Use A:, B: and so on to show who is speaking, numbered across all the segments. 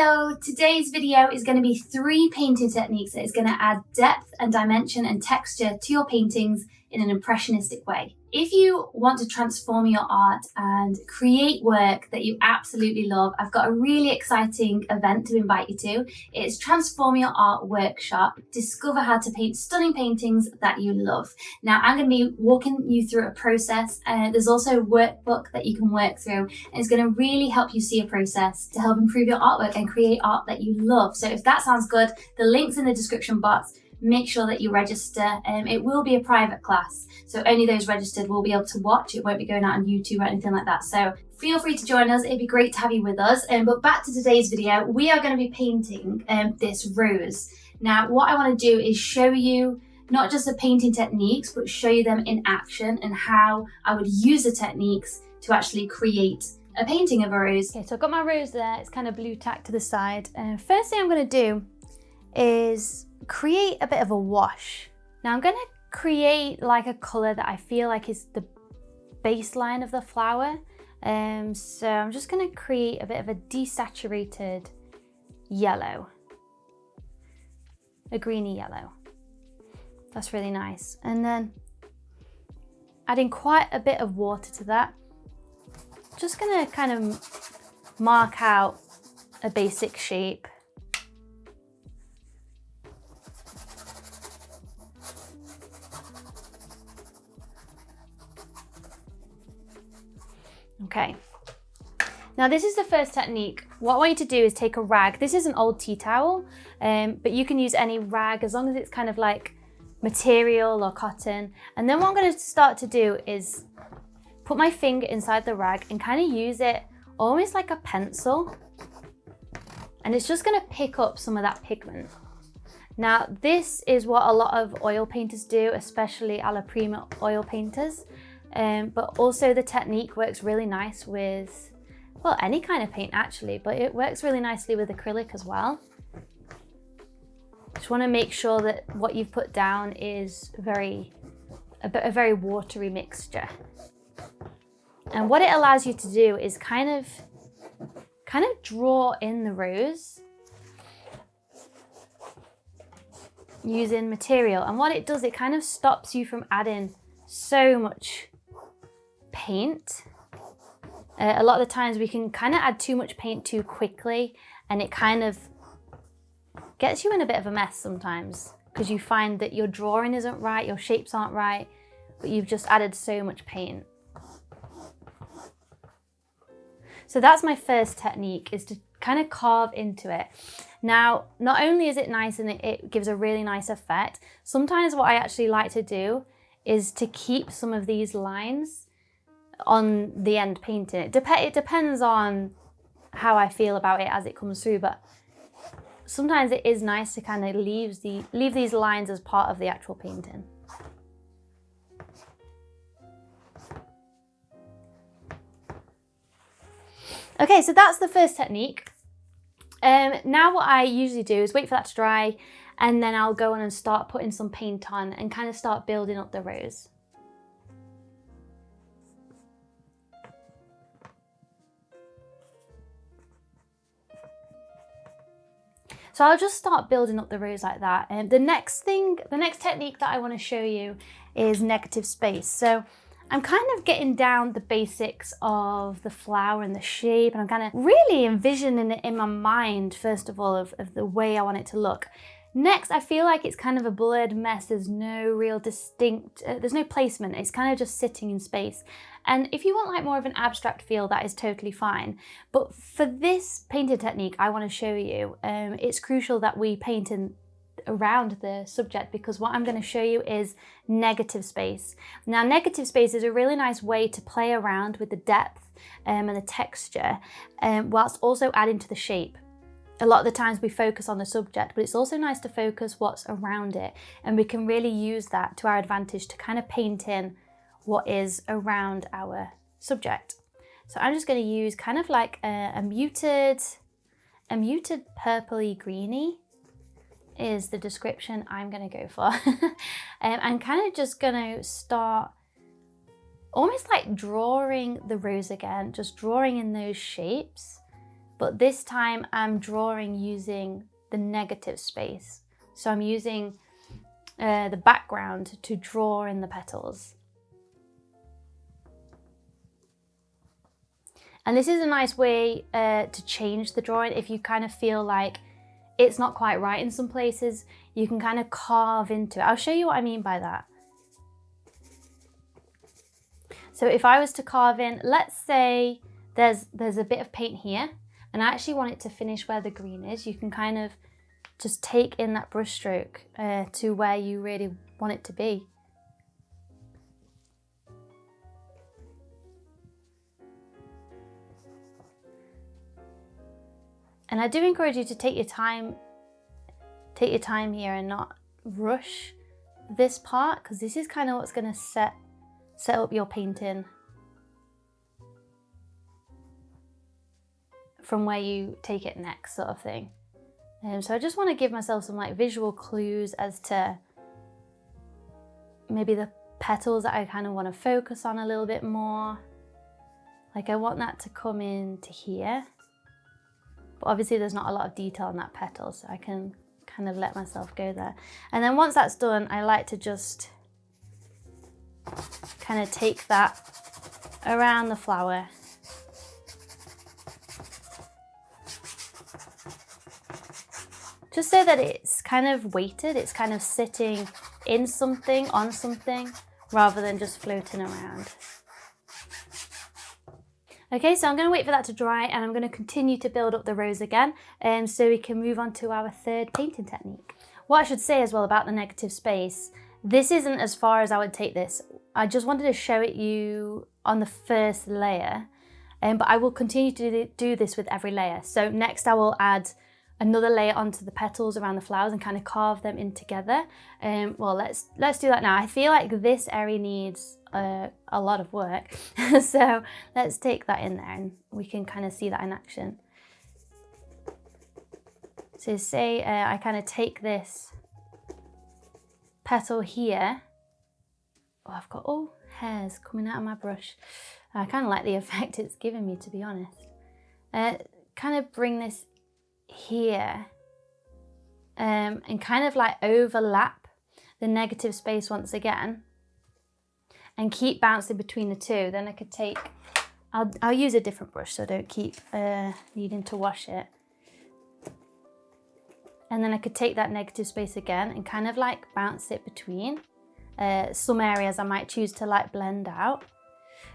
A: Hello, today's video is going to be 3 painting techniques that is going to add depth and dimension and texture to your paintings in an impressionistic way. If you want to transform your art and create work that you absolutely love, I've got a really exciting event to invite you to. It's Transform Your Art Workshop. Discover how to paint stunning paintings that you love. Now, I'm going to be walking you through a process. There's also a workbook that you can work through, and it's going to really help you see a process to help improve your artwork and create art that you love. So if that sounds good, the link's in the description box. Make sure that you register. It will be a private class, so only those registered will be able to watch. It won't be going out on YouTube or anything like that. So feel free to join us. It'd be great to have you with us. But back to today's video, we are going to be painting this rose. Now, what I want to do is show you not just the painting techniques, but show you them in action and how I would use the techniques to actually create a painting of a rose. Okay, so I've got my rose there. It's kind of blue tacked to the side. First thing I'm going to do is create a bit of a wash. Now I'm going to create like a colour that I feel like is the baseline of the flower. So I'm just going to create a bit of a desaturated yellow, a greeny yellow. That's really nice. And then adding quite a bit of water to that. Just going to kind of mark out a basic shape. Okay, now this is the first technique. What I want you to do is take a rag. This is an old tea towel, but you can use any rag as long as it's kind of like material or cotton. And then what I'm going to start to do is put my finger inside the rag and kind of use it almost like a pencil. And it's just going to pick up some of that pigment. Now, this is what a lot of oil painters do, especially alla prima oil painters. But also the technique works really nice with, well, any kind of paint actually, but it works really nicely with acrylic as well. Just want to make sure that what you've put down is a very watery mixture. And what it allows you to do is kind of draw in the rose using material. And what it does, it kind of stops you from adding so much paint. A lot of the times we can kind of add too much paint too quickly, and it kind of gets you in a bit of a mess sometimes because you find that your drawing isn't right, your shapes aren't right, but you've just added so much paint. So that's my first technique, is to kind of carve into it. Now, not only is it nice and it gives a really nice effect, sometimes what I actually like to do is to keep some of these lines on the end painting. It depends on how I feel about it as it comes through, but sometimes it is nice to kind of leave these lines as part of the actual painting. Okay, so that's the first technique. Now what I usually do is wait for that to dry, and then I'll go on and start putting some paint on and kind of start building up the rose. So I'll just start building up the rose like that. And the next technique that I want to show you is negative space. So I'm kind of getting down the basics of the flower and the shape, and I'm kind of really envisioning it in my mind, first of all, of the way I want it to look. Next, I feel like it's kind of a blurred mess. There's no real distinct, there's no placement. It's kind of just sitting in space. And if you want like more of an abstract feel, that is totally fine. But for this painting technique I want to show you, it's crucial that we paint around the subject, because what I'm going to show you is negative space. Now, negative space is a really nice way to play around with the depth and the texture, whilst also adding to the shape. A lot of the times we focus on the subject, but it's also nice to focus what's around it, and we can really use that to our advantage to kind of paint in what is around our subject. So I'm just going to use kind of like a muted purpley greeny is the description I'm going to go for. I'm kind of just going to start almost like drawing the rose again, just drawing in those shapes, but this time I'm drawing using the negative space. So I'm using the background to draw in the petals. And this is a nice way to change the drawing. If you kind of feel like it's not quite right in some places, you can kind of carve into it. I'll show you what I mean by that. So if I was to carve in, let's say there's a bit of paint here, and I actually want it to finish where the green is, you can kind of just take in that brush stroke to where you really want it to be. And I do encourage you to take your time here and not rush this part, because this is kind of what's going to set up your painting from where you take it next, sort of thing. So I just want to give myself some like visual clues as to maybe the petals that I kind of want to focus on a little bit more. Like I want that to come into here. But obviously there's not a lot of detail in that petal, so I can kind of let myself go there. And then once that's done, I like to just kind of take that around the flower. Just so that it's kind of weighted, it's kind of sitting in something, on something, rather than just floating around. Okay, so I'm going to wait for that to dry, and I'm going to continue to build up the rose again, so we can move on to our third painting technique. What I should say as well about the negative space, this isn't as far as I would take this. I just wanted to show it you on the first layer, but I will continue to do this with every layer. So next I will add another layer onto the petals around the flowers and kind of carve them in together. Well, let's do that now. I feel like this area needs a lot of work. So let's take that in there and we can kind of see that in action. So say I kind of take this petal here. Oh, I've got all hairs coming out of my brush. I kind of like the effect it's giving me, to be honest. Kind of bring this here and kind of like overlap the negative space once again and keep bouncing between the two. Then I could take, I'll use a different brush so I don't keep needing to wash it. And then I could take that negative space again and kind of like bounce it between. Some areas I might choose to like blend out.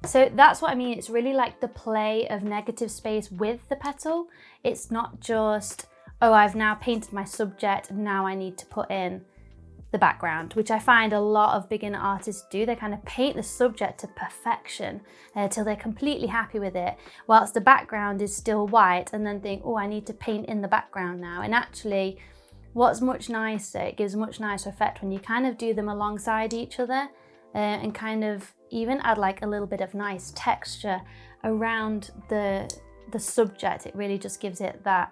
A: So that's what I mean. It's really like the play of negative space with the petal. It's not just, oh, I've now painted my subject and now I need to put in the background, which I find a lot of beginner artists do. They kind of paint the subject to perfection till they're completely happy with it, whilst the background is still white, and then think, oh, I need to paint in the background now. And actually, what's much nicer, it gives a much nicer effect when you kind of do them alongside each other and kind of even add like a little bit of nice texture around the subject. It really just gives it that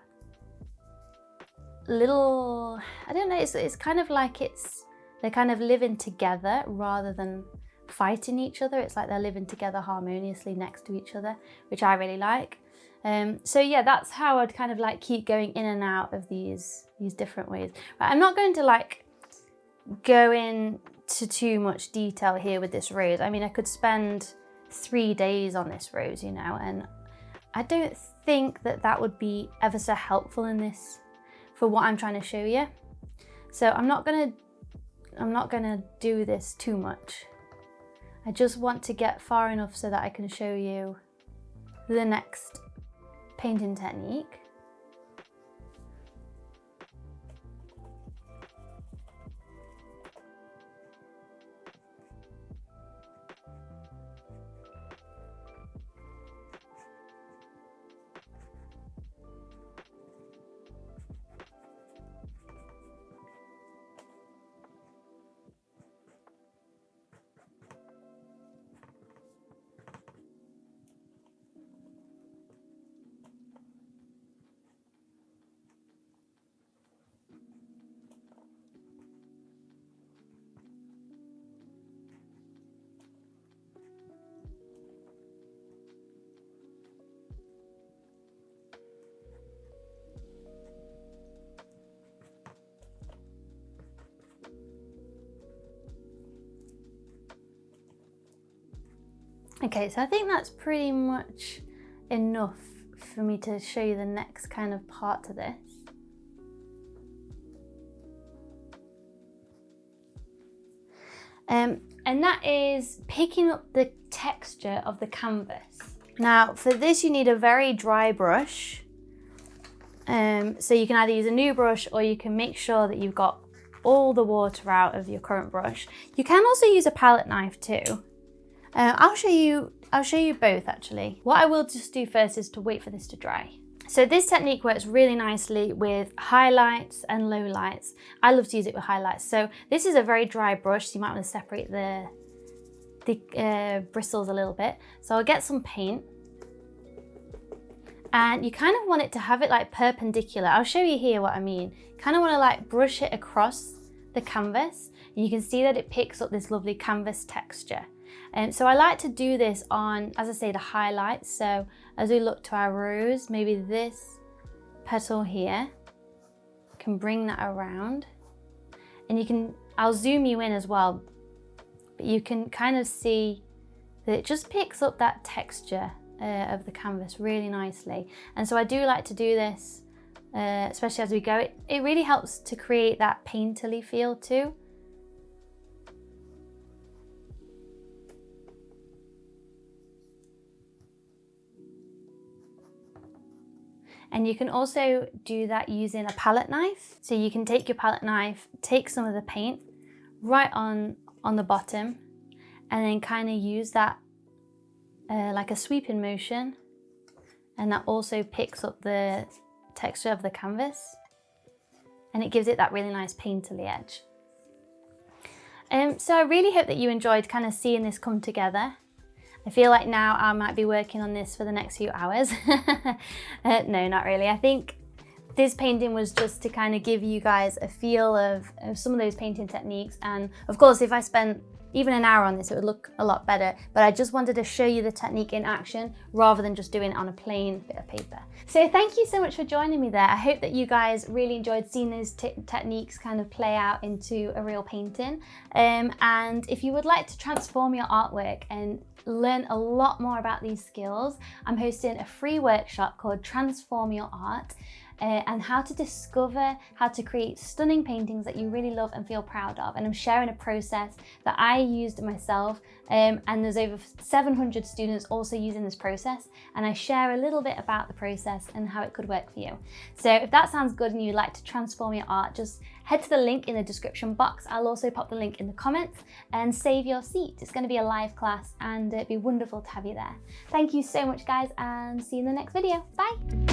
A: little, I don't know, it's kind of like they're kind of living together rather than fighting each other. It's like they're living together harmoniously next to each other, which I really like. So yeah, that's how I'd kind of like keep going in and out of these different ways. Right, I'm not going to like go into too much detail here with this rose. I mean, I could spend 3 days on this rose, you know, and I don't think that would be ever so helpful in this for what I'm trying to show you. So I'm not gonna do this too much. I just want to get far enough so that I can show you the next painting technique.
B: Okay, so I think that's pretty much enough for me to show you the next kind of part to this. And that is picking up the texture of the canvas. Now for this you need a very dry brush. So you can either use a new brush or you can make sure that you've got all the water out of your current brush. You can also use a palette knife too. I'll show you both actually. What I will just do first is to wait for this to dry. So this technique works really nicely with highlights and low lights. I love to use it with highlights. So this is a very dry brush, so you might want to separate the bristles a little bit. So I'll get some paint. And you kind of want it to have it like perpendicular. I'll show you here what I mean. Kind of want to like brush it across the canvas. And you can see that it picks up this lovely canvas texture. And so I like to do this on, as I say, the highlights. So as we look to our rose, maybe this petal here, can bring that around. And you can, I'll zoom you in as well, but you can kind of see that it just picks up that texture of the canvas really nicely. And so I do like to do this, especially as we go. It really helps to create that painterly feel too. And you can also do that using a palette knife. So you can take your palette knife, take some of the paint right on the bottom, and then kind of use that like a sweeping motion. And that also picks up the texture of the canvas. And it gives it that really nice painterly edge. So I really hope that you enjoyed kind of seeing this come together. I feel like now I might be working on this for the next few hours. No, not really. I think this painting was just to kind of give you guys a feel of some of those painting techniques. And of course, if I spent even an hour on this, it would look a lot better. But I just wanted to show you the technique in action rather than just doing it on a plain bit of paper. So thank you so much for joining me there. I hope that you guys really enjoyed seeing those techniques kind of play out into a real painting. And if you would like to transform your artwork and learn a lot more about these skills, I'm hosting a free workshop called Transform Your Art. And how to discover how to create stunning paintings that you really love and feel proud of. And I'm sharing a process that I used myself, and there's over 700 students also using this process, and I share a little bit about the process and how it could work for you. So if that sounds good and you'd like to transform your art, just head to the link in the description box. I'll also pop the link in the comments and save your seat. It's going to be a live class and it'd be wonderful to have you there. Thank you so much guys, and see you in the next video. Bye.